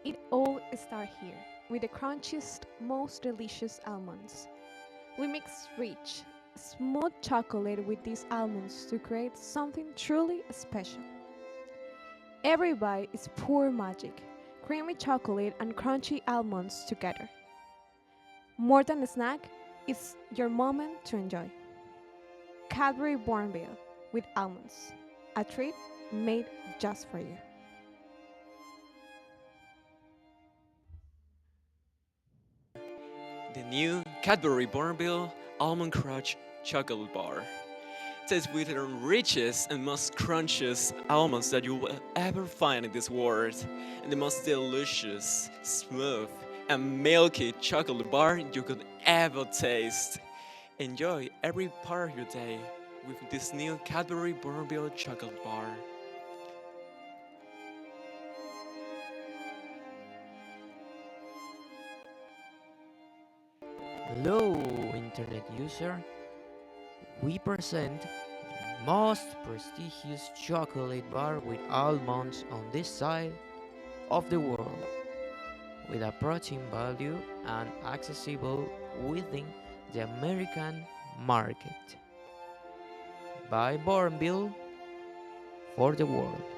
It all starts here with the crunchiest, most delicious almonds. We mix rich, smooth chocolate with these almonds to create something truly special. Every bite is pure magic, creamy chocolate and crunchy almonds together. More than a snack, it's your moment to enjoy. Cadbury Bournville with almonds, a treat made just for you. The new Cadbury Bournville Almond Crunch Chocolate Bar. Tastes with the richest and most crunchiest almonds that you will ever find in this world, and the most delicious, smooth, and milky chocolate bar you could ever taste. Enjoy every part of your day with this new Cadbury Bournville Chocolate Bar. Hello, internet user. We present the most prestigious chocolate bar with almonds on this side of the world, with a protein value and accessible within the American market. By Bournville for the world.